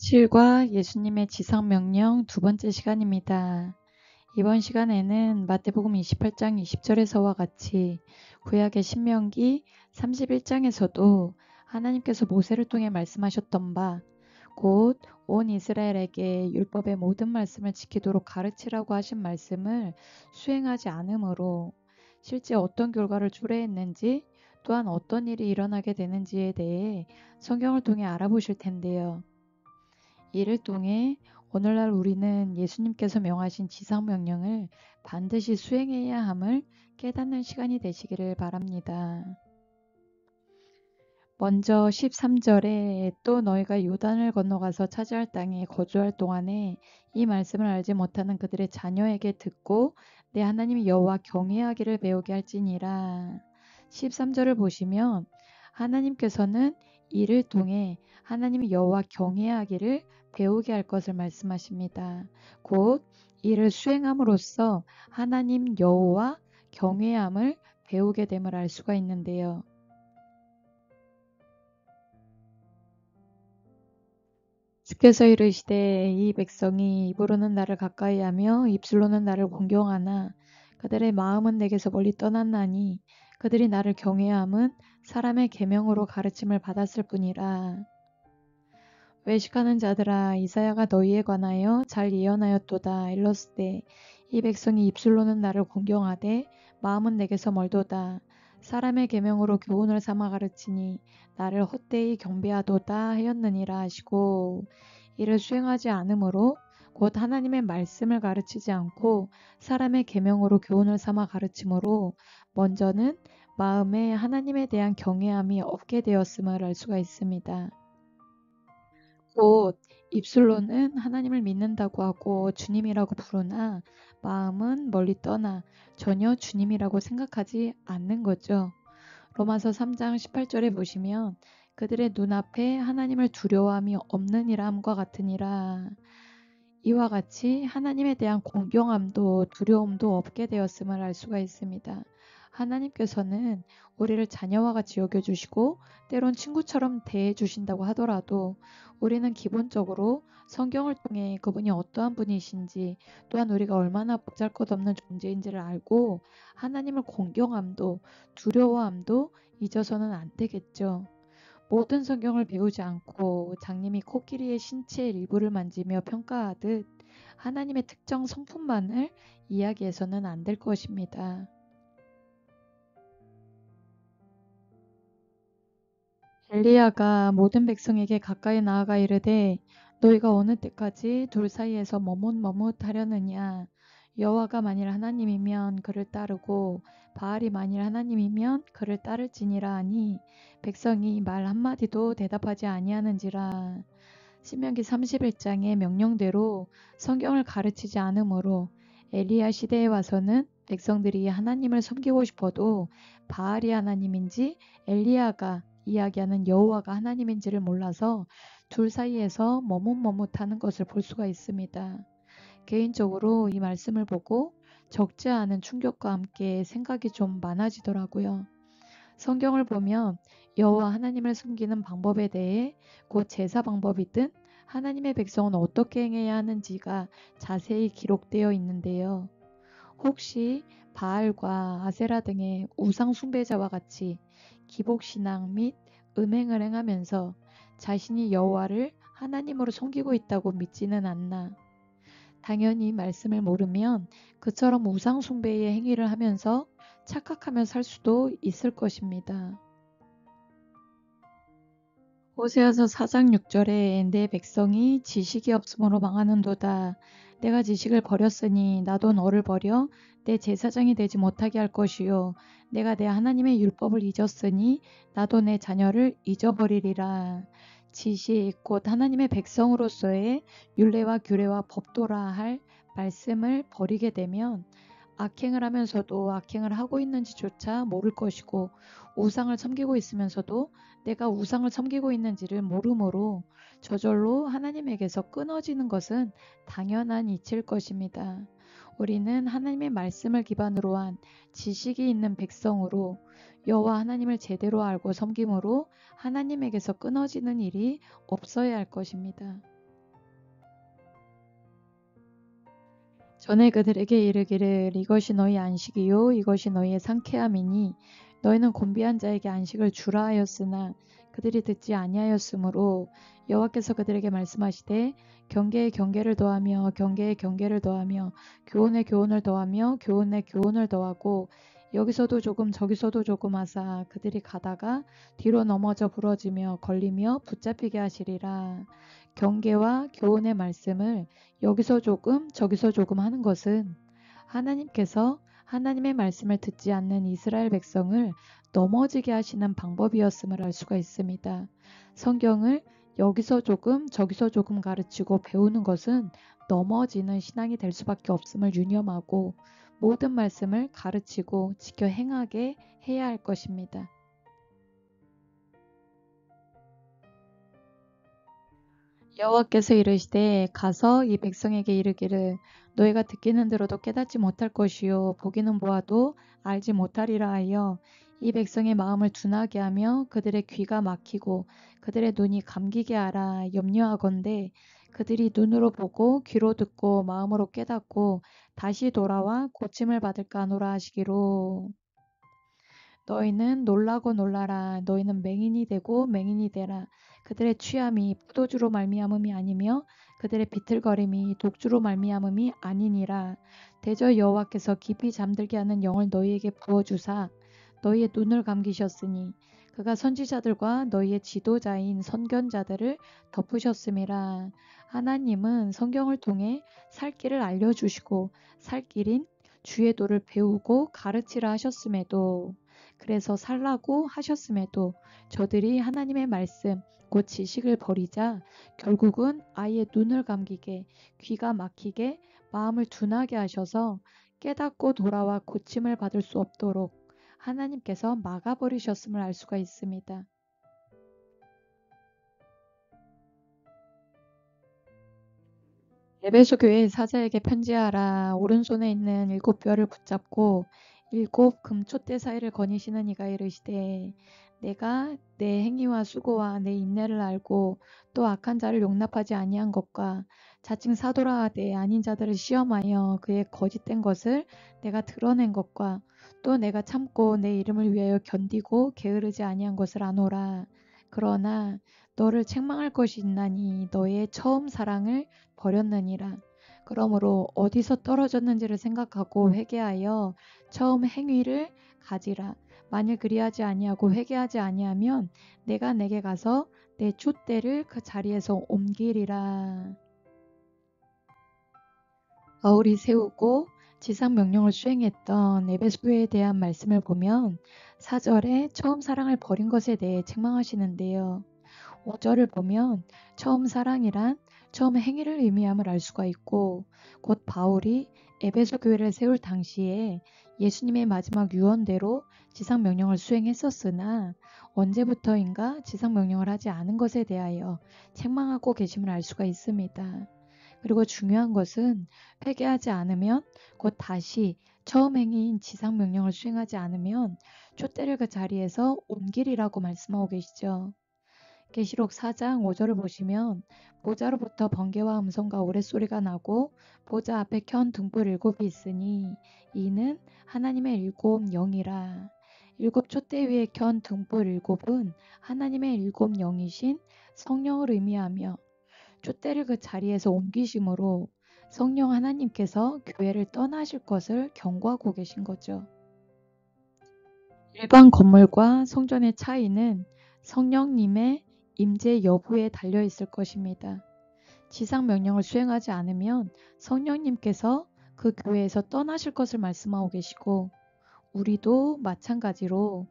실과 예수님의 지상명령 두 번째 시간입니다. 이번 시간에는 마태복음 28장 20절에서와 같이 구약의 신명기 31장에서도 하나님께서 모세를 통해 말씀하셨던 바, 곧 온 이스라엘에게 율법의 모든 말씀을 지키도록 가르치라고 하신 말씀을 수행하지 않으므로 실제 어떤 결과를 초래했는지, 또한 어떤 일이 일어나게 되는지에 대해 성경을 통해 알아보실 텐데요. 이를 통해 오늘날 우리는 예수님께서 명하신 지상명령을 반드시 수행해야 함을 깨닫는 시간이 되시기를 바랍니다. 먼저 13절에 또 너희가 요단을 건너가서 차지할 땅에 거주할 동안에 이 말씀을 알지 못하는 그들의 자녀에게 듣고 내 하나님 여호와 경외하기를 배우게 할지니라. 13절을 보시면 하나님께서는 이를 통해 하나님 여호와 경외하기를 배우게 할 것을 말씀하십니다. 곧 이를 수행함으로써 하나님 여호와 경외함을 배우게 됨을 알 수가 있는데요. 주께서 이르시되 이 백성이 입으로는 나를 가까이하며 입술로는 나를 공경하나 그들의 마음은 내게서 멀리 떠났나니 그들이 나를 경외함은 사람의 계명으로 가르침을 받았을 뿐이라. 외식하는 자들아, 이사야가 너희에 관하여 잘 예언하였도다. 일렀으되 이 백성이 입술로는 나를 공경하되 마음은 내게서 멀도다. 사람의 계명으로 교훈을 삼아 가르치니 나를 헛되이 경배하도다 하였느니라 하시고, 이를 수행하지 않으므로 곧 하나님의 말씀을 가르치지 않고 사람의 계명으로 교훈을 삼아 가르침으로 먼저는 마음에 하나님에 대한 경외함이 없게 되었음을 알 수가 있습니다. 곧 입술로는 하나님을 믿는다고 하고 주님이라고 부르나 마음은 멀리 떠나 전혀 주님이라고 생각하지 않는 거죠. 로마서 3장 18절에 보시면 그들의 눈앞에 하나님을 두려워함이 없느니라 함과 같으니라. 이와 같이 하나님에 대한 공경함도 두려움도 없게 되었음을 알 수가 있습니다. 하나님께서는 우리를 자녀와 같이 여겨주시고 때론 친구처럼 대해주신다고 하더라도 우리는 기본적으로 성경을 통해 그분이 어떠한 분이신지, 또한 우리가 얼마나 보잘것없는 존재인지를 알고 하나님을 공경함도 두려워함도 잊어서는 안 되겠죠. 모든 성경을 배우지 않고 장님이 코끼리의 신체 일부를 만지며 평가하듯 하나님의 특정 성품만을 이야기해서는 안 될 것입니다. 엘리야가 모든 백성에게 가까이 나아가 이르되 너희가 어느 때까지 둘 사이에서 머뭇머뭇하려느냐. 여호와가 만일 하나님이면 그를 따르고 바알이 만일 하나님이면 그를 따를지니라 하니 백성이 말 한마디도 대답하지 아니하는지라. 신명기 31장의 명령대로 성경을 가르치지 않으므로 엘리야 시대에 와서는 백성들이 하나님을 섬기고 싶어도 바알이 하나님인지 엘리야가 이야기하는 여호와가 하나님인지를 몰라서 둘 사이에서 머뭇머뭇하는 것을 볼 수가 있습니다. 개인적으로 이 말씀을 보고 적지 않은 충격과 함께 생각이 좀 많아지더라고요. 성경을 보면 여호와 하나님을 섬기는 방법에 대해 곧 제사 방법이든 하나님의 백성은 어떻게 행해야 하는지가 자세히 기록되어 있는데요. 혹시 바알과 아세라 등의 우상 숭배자와 같이 기복신앙 및 음행을 행하면서 자신이 여호와를 하나님으로 섬기고 있다고 믿지는 않나. 당연히 말씀을 모르면 그처럼 우상 숭배의 행위를 하면서 착각하며 살 수도 있을 것입니다. 호세아서 4장 6절에 내 백성이 지식이 없으므로 망하는도다. 내가 지식을 버렸으니 나도 너를 버려 내 제사장이 되지 못하게 할 것이요. 내가 내 하나님의 율법을 잊었으니 나도 내 자녀를 잊어버리리라. 지식 곧 하나님의 백성으로서의 율례와 규례와 법도라 할 말씀을 버리게 되면 악행을 하면서도 악행을 하고 있는지조차 모를 것이고, 우상을 섬기고 있으면서도 내가 우상을 섬기고 있는지를 모르므로 저절로 하나님에게서 끊어지는 것은 당연한 이치일 것입니다. 우리는 하나님의 말씀을 기반으로 한 지식이 있는 백성으로 여호와 하나님을 제대로 알고 섬김으로 하나님에게서 끊어지는 일이 없어야 할 것입니다. 전에 그들에게 이르기를 이것이 너희 안식이요 이것이 너희의 상쾌함이니 너희는 곤비한 자에게 안식을 주라 하였으나 그들이 듣지 아니하였으므로 여호와께서 그들에게 말씀하시되 경계에 경계를 더하며 경계에 경계를 더하며 교훈에 교훈을 더하며 교훈에 교훈을 더하고 여기서도 조금 저기서도 조금 하사 그들이 가다가 뒤로 넘어져 부러지며 걸리며 붙잡히게 하시리라. 경계와 교훈의 말씀을 여기서 조금 저기서 조금 하는 것은 하나님께서 하나님의 말씀을 듣지 않는 이스라엘 백성을 넘어지게 하시는 방법이었음을 알 수가 있습니다. 성경을 여기서 조금 저기서 조금 가르치고 배우는 것은 넘어지는 신앙이 될 수밖에 없음을 유념하고 모든 말씀을 가르치고 지켜 행하게 해야 할 것입니다. 여호와께서 이르시되 가서 이 백성에게 이르기를 너희가 듣기는 들어도 깨닫지 못할 것이요 보기는 보아도 알지 못하리라 하여 이 백성의 마음을 둔하게 하며 그들의 귀가 막히고 그들의 눈이 감기게 하라 염려하건대 그들이 눈으로 보고 귀로 듣고 마음으로 깨닫고 다시 돌아와 고침을 받을까 하노라 하시기로. 너희는 놀라고 놀라라. 너희는 맹인이 되고 맹인이 되라. 그들의 취함이 포도주로 말미암음이 아니며 그들의 비틀거림이 독주로 말미암음이 아니니라. 대저 여호와께서 깊이 잠들게 하는 영을 너희에게 부어주사 너희의 눈을 감기셨으니 그가 선지자들과 너희의 지도자인 선견자들을 덮으셨음이라. 하나님은 성경을 통해 살 길을 알려주시고 살 길인 주의 도를 배우고 가르치라 하셨음에도 그래서 살라고 하셨음에도 저들이 하나님의 말씀 곧 지식을 버리자 결국은 아예 눈을 감기게 귀가 막히게 마음을 둔하게 하셔서 깨닫고 돌아와 고침을 받을 수 없도록 하나님께서 막아버리셨음을 알 수가 있습니다. 에베소 교회의 사자에게 편지하라. 오른손에 있는 일곱 뼈를 붙잡고 일곱 금촛대 사이를 거니시는 이가 이르시되 내가 내 행위와 수고와 내 인내를 알고 또 악한 자를 용납하지 아니한 것과 자칭 사도라 하되 아닌 자들을 시험하여 그의 거짓된 것을 내가 드러낸 것과 또 내가 참고 내 이름을 위하여 견디고 게으르지 아니한 것을 아노라. 그러나 너를 책망할 것이 있나니 너의 처음 사랑을 버렸느니라. 그러므로 어디서 떨어졌는지를 생각하고 회개하여 처음 행위를 가지라. 만일 그리하지 아니하고 회개하지 아니하면 내가 내게 가서 내 촛대를 그 자리에서 옮기리라. 바울이 세우고 지상 명령을 수행했던 에베소 교회에 대한 말씀을 보면 4절에 처음 사랑을 버린 것에 대해 책망하시는데요. 5절을 보면 처음 사랑이란 처음 행위를 의미함을 알 수가 있고 곧 바울이 에베소 교회를 세울 당시에 예수님의 마지막 유언대로 지상 명령을 수행했었으나 언제부터인가 지상 명령을 하지 않은 것에 대하여 책망하고 계심을 알 수가 있습니다. 그리고 중요한 것은 회개하지 않으면 곧 다시 처음 행위인 지상 명령을 수행하지 않으면 촛대를 그 자리에서 옮기리라고 말씀하고 계시죠. 계시록 4장 5절을 보시면 보좌로부터 번개와 음성과 우레소리가 나고 보좌 앞에 켠 등불 일곱이 있으니 이는 하나님의 일곱 영이라. 일곱 촛대 위에 켠 등불 일곱은 하나님의 일곱 영이신 성령을 의미하며 촛대를 그 자리에서 옮기심으로 성령 하나님께서 교회를 떠나실 것을 경고하고 계신 거죠. 일반 건물과 성전의 차이는 성령님의 임재 여부에 달려 있을 것입니다. 지상 명령을 수행하지 않으면 성령님께서 그 교회에서 떠나실 것을 말씀하고 계시고 우리도 마찬가지로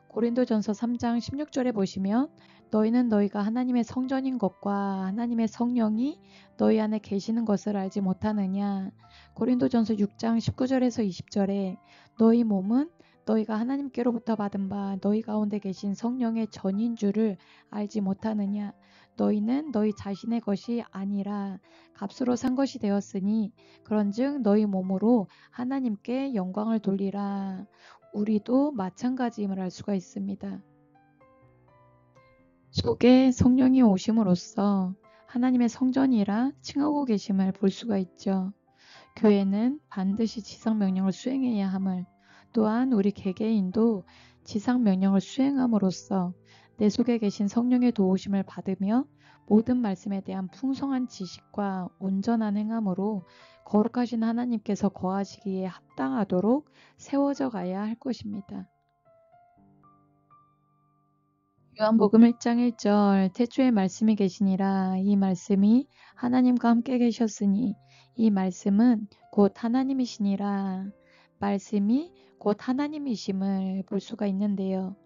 고린도전서 3장 16절에 보시면 너희는 너희가 하나님의 성전인 것과 하나님의 성령이 너희 안에 계시는 것을 알지 못하느냐. 고린도전서 6장 19절에서 20절에 너희 몸은 너희가 하나님께로부터 받은 바 너희 가운데 계신 성령의 전인 줄을 알지 못하느냐. 너희는 너희 자신의 것이 아니라 값으로 산 것이 되었으니 그런즉 너희 몸으로 하나님께 영광을 돌리라. 우리도 마찬가지임을 알 수가 있습니다. 속에 성령이 오심으로써 하나님의 성전이라 칭하고 계심을 볼 수가 있죠. 교회는 반드시 지상명령을 수행해야 함을, 또한 우리 개개인도 지상명령을 수행함으로써 내 속에 계신 성령의 도우심을 받으며 모든 말씀에 대한 풍성한 지식과 온전한 행함으로 거룩하신 하나님께서 거하시기에 합당하도록 세워져 가야 할 것입니다. 요한복음 1장 1절 태초에 말씀이 계시니라. 이 말씀이 하나님과 함께 계셨으니 이 말씀은 곧 하나님이시니라. 말씀이 곧 하나님이심을 볼 수가 있는데요.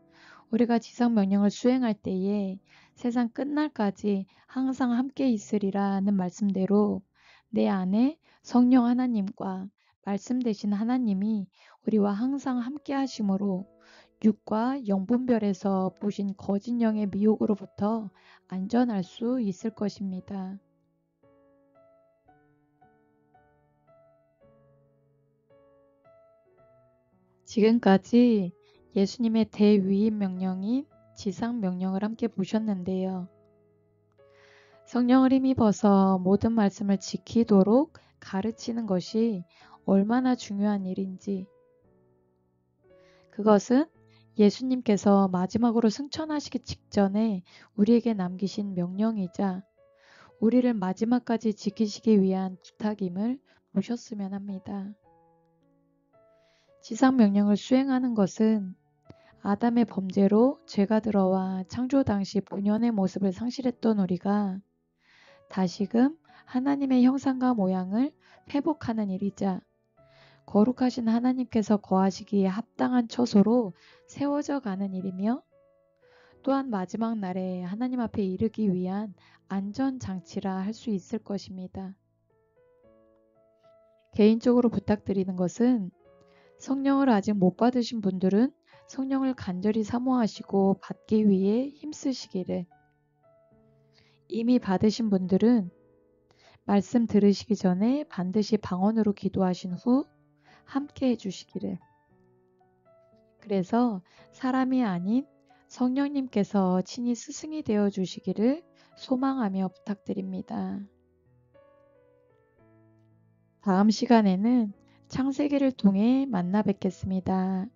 우리가 지상 명령을 수행할 때에 세상 끝날까지 항상 함께 있으리라는 말씀대로 내 안에 성령 하나님과 말씀 되신 하나님이 우리와 항상 함께 하심으로 육과 영분별에서 보신 거짓 영의 미혹으로부터 안전할 수 있을 것입니다. 지금까지 예수님의 대위임 명령인 지상 명령을 함께 보셨는데요. 성령을 힘입어서 모든 말씀을 지키도록 가르치는 것이 얼마나 중요한 일인지, 그것은 예수님께서 마지막으로 승천하시기 직전에 우리에게 남기신 명령이자 우리를 마지막까지 지키시기 위한 부탁임을 보셨으면 합니다. 지상 명령을 수행하는 것은 아담의 범죄로 죄가 들어와 창조 당시 본연의 모습을 상실했던 우리가 다시금 하나님의 형상과 모양을 회복하는 일이자 거룩하신 하나님께서 거하시기에 합당한 처소로 세워져 가는 일이며, 또한 마지막 날에 하나님 앞에 이르기 위한 안전장치라 할 수 있을 것입니다. 개인적으로 부탁드리는 것은 성령을 아직 못 받으신 분들은 성령을 간절히 사모하시고 받기 위해 힘쓰시기를, 이미 받으신 분들은 말씀 들으시기 전에 반드시 방언으로 기도하신 후 함께 해주시기를, 그래서 사람이 아닌 성령님께서 친히 스승이 되어 주시기를 소망하며 부탁드립니다. 다음 시간에는 창세기를 통해 만나 뵙겠습니다.